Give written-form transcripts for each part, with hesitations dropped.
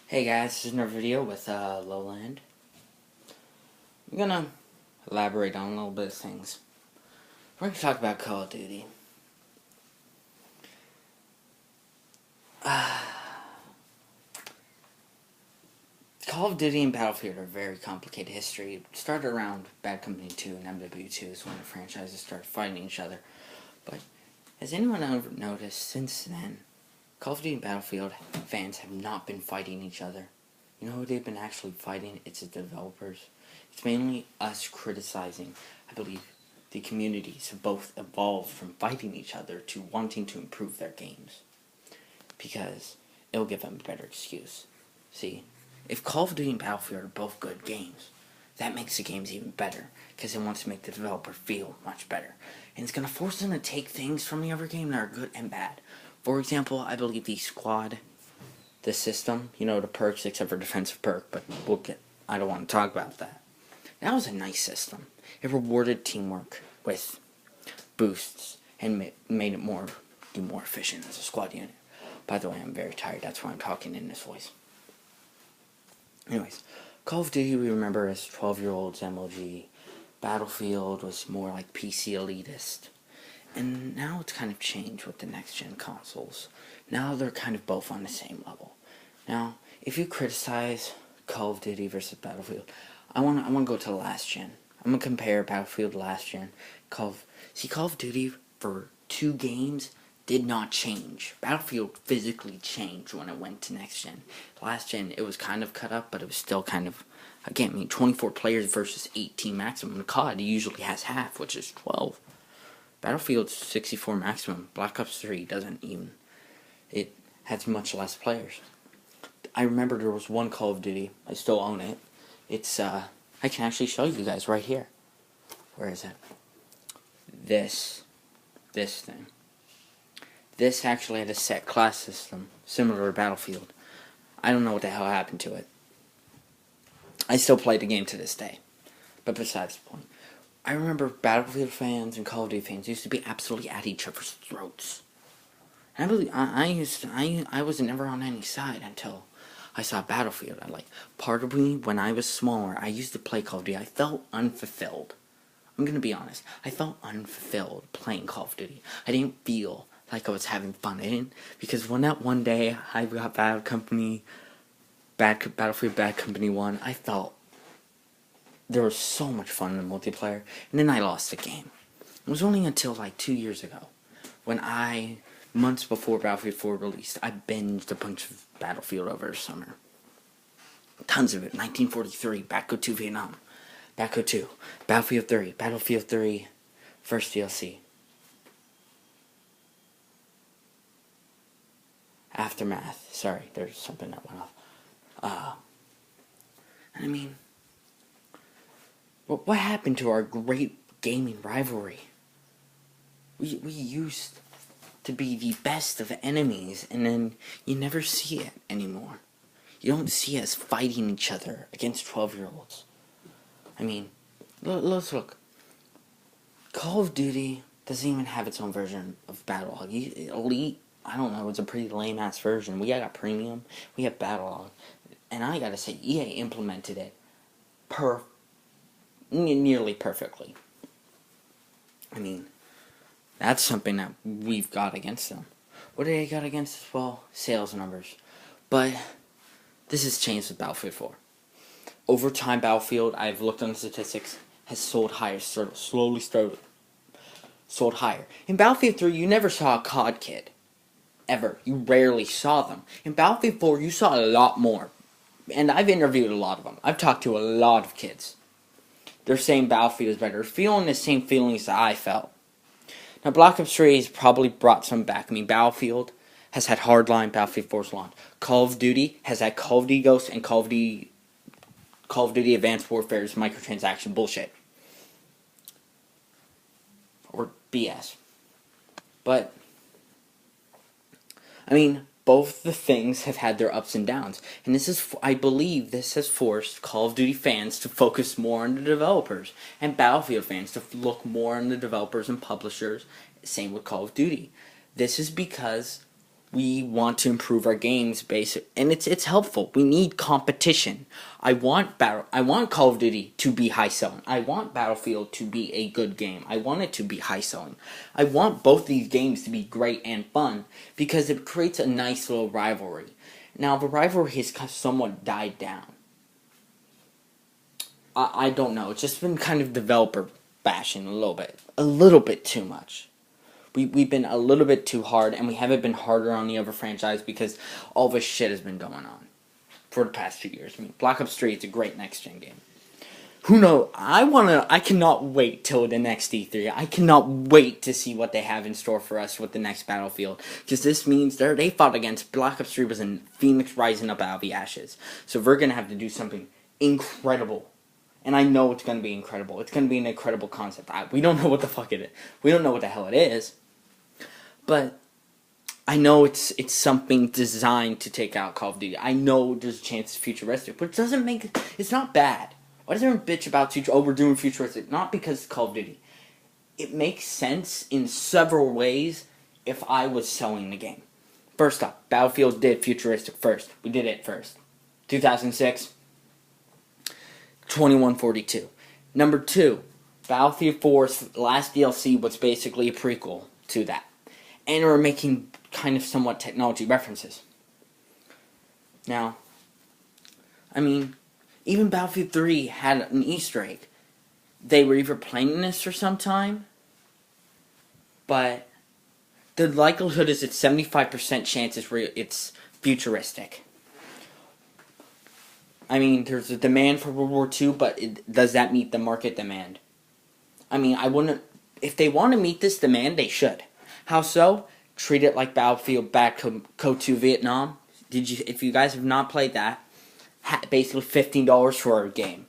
Hey guys, this is another video with Lowland. I'm gonna elaborate on a little bit of things. We're gonna talk about Call of Duty. Call of Duty and Battlefield are a very complicated history. It started around Bad Company 2 and MW2 is when the franchises started fighting each other. But has anyone ever noticed since then, Call of Duty and Battlefield fans have not been fighting each other? You know who they've been actually fighting? It's the developers. It's mainly us criticizing. I believe the communities have both evolved from fighting each other to wanting to improve their games. Because it'll give them a better excuse. See, if Call of Duty and Battlefield are both good games, that makes the games even better. Because it wants to make the developer feel much better. And it's going to force them to take things from the other game that are good and bad. For example, I believe the squad, the system, you know, the perks except for defensive perk, but I don't want to talk about that. That was a nice system. It rewarded teamwork with boosts and made it be more efficient as a squad unit. By the way, I'm very tired, that's why I'm talking in this voice. Anyways, Call of Duty we remember as 12-year-olds MLG. Battlefield was more like PC elitist. And now it's kind of changed with the next-gen consoles. Now they're kind of both on the same level. Now, if you criticize Call of Duty versus Battlefield, I want to go to the last gen. I'm going to compare Battlefield to last gen. Call of Duty for 2 games did not change. Battlefield physically changed when it went to next gen. Last gen, it was kind of cut up, but it was still kind of, again, 24 players versus 18 maximum. COD usually has half, which is 12. Battlefield's 64 maximum. Black Ops 3 doesn't even. It has much less players. I remember there was one Call of Duty. I still own it. It's, I can actually show you guys right here. Where is it? This thing. This actually had a set class system, similar to Battlefield. I don't know what the hell happened to it. I still play the game to this day. But besides the point. I remember Battlefield fans and Call of Duty fans used to be absolutely at each other's throats. And I was never on any side until I saw Battlefield. Part of me, when I was smaller, I used to play Call of Duty. I felt unfulfilled. I'm gonna be honest. I felt unfulfilled playing Call of Duty. I didn't feel like I was having fun. I didn't, because when that one day I got Battlefield Bad Company 1, I felt there was so much fun in the multiplayer, and then I lost the game. It was only until like 2 years ago, when months before Battlefield 4 released, I binged a bunch of Battlefield over the summer. Tons of it. 1943, Batco 2 Vietnam, Batco 2, Battlefield 3, first DLC. Aftermath. Sorry, there's something that went off. I mean, what happened to our great gaming rivalry? We used to be the best of enemies, and then you never see it anymore. You don't see us fighting each other against 12-year-olds. I mean, let's look. Call of Duty doesn't even have its own version of Battlelog. Elite, I don't know, it's a pretty lame-ass version. We got Premium, we have Battlelog. And I gotta say, EA implemented it nearly perfectly. I mean, that's something that we've got against them. What do they got against us? Well, sales numbers. But this has changed with Battlefield 4. Over time, Battlefield, I've looked on the statistics, has sold higher, slowly sold higher. In Battlefield 3, you never saw a COD kid. Ever. You rarely saw them. In Battlefield 4, you saw a lot more. And I've interviewed a lot of them. I've talked to a lot of kids. They're saying Battlefield is better. They're feeling the same feelings that I felt. Now, Black Ops 3 has probably brought some back. I mean, Battlefield has had Hardline, Battlefield 4's launch. Call of Duty has had Call of Duty Ghosts and Call of Duty Advanced Warfare's microtransaction bullshit. Or BS. But, I mean, both the things have had their ups and downs. And I believe this has forced Call of Duty fans to focus more on the developers. And Battlefield fans to look more on the developers and publishers. Same with Call of Duty. This is because we want to improve our games, and it's helpful. We need competition. I want Call of Duty to be high selling. I want Battlefield to be a good game. I want it to be high selling. I want both these games to be great and fun because it creates a nice little rivalry. Now the rivalry has somewhat died down. I don't know. It's just been kind of developer bashing a little bit too much. We've been a little bit too hard, and we haven't been harder on the other franchise because all this shit has been going on for the past 2 years. I mean, Black Ops 3 is a great next-gen game. Who knows? I cannot wait till the next E3. I cannot wait to see what they have in store for us with the next Battlefield. Because this means they fought against Black Ops 3 was a phoenix rising up out of the ashes. So we're going to have to do something incredible. And I know it's going to be incredible. It's going to be an incredible concept. We don't know what the fuck it is. We don't know what the hell it is. But I know it's something designed to take out Call of Duty. I know there's a chance it's futuristic. But it's not bad. Why does everyone bitch about we're doing futuristic? Not because it's Call of Duty. It makes sense in several ways if I was selling the game. First off, Battlefield did futuristic first. We did it first. 2006. 2142. Number 2, Battlefield 4's last DLC was basically a prequel to that. And we're making kind of somewhat technology references. Now, I mean, even Battlefield 3 had an Easter egg. They were either planning this for some time, but the likelihood is it's 75% chance it's futuristic. I mean, there's a demand for World War II, but does that meet the market demand? I mean, if they want to meet this demand, they should. How so? Treat it like Battlefield Bad Code 2 Vietnam. If you guys have not played that, basically $15 for a game.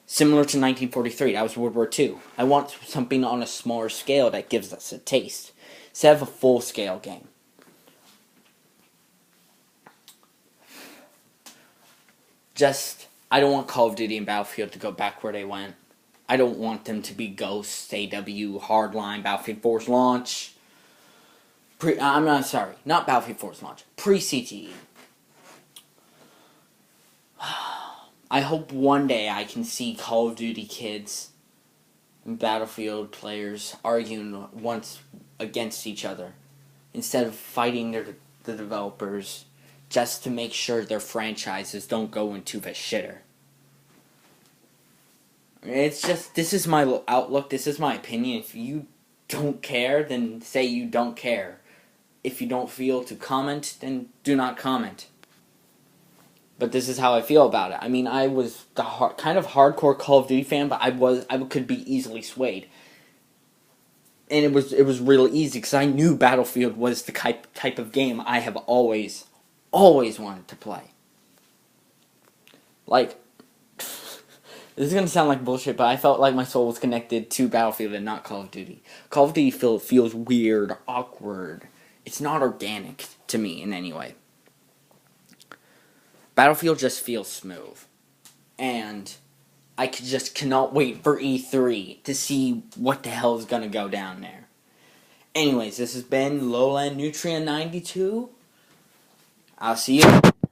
Similar to 1943, that was World War II. I want something on a smaller scale that gives us a taste, instead of a full-scale game. I don't want Call of Duty and Battlefield to go back where they went. I don't want them to be Ghost, AW, Hardline, Battlefield 4's launch. Not Battlefield 4's launch. Pre-CTE. I hope one day I can see Call of Duty kids and Battlefield players arguing once against each other instead of fighting the developers just to make sure their franchises don't go into the shitter. It's just, this is my outlook, this is my opinion. If you don't care, then say you don't care. If you don't feel to comment, then do not comment. But this is how I feel about it. I mean, I was the kind of hardcore Call of Duty fan, but I could be easily swayed. And it was really easy, because I knew Battlefield was the type of game I have always wanted to play. Like, this is going to sound like bullshit, but I felt like my soul was connected to Battlefield and not Call of Duty. Call of Duty feels weird, awkward. It's not organic to me in any way. Battlefield just feels smooth. And I cannot wait for E3 to see what the hell is going to go down there. Anyways, this has been Lowland Nutrient 92. I'll see you.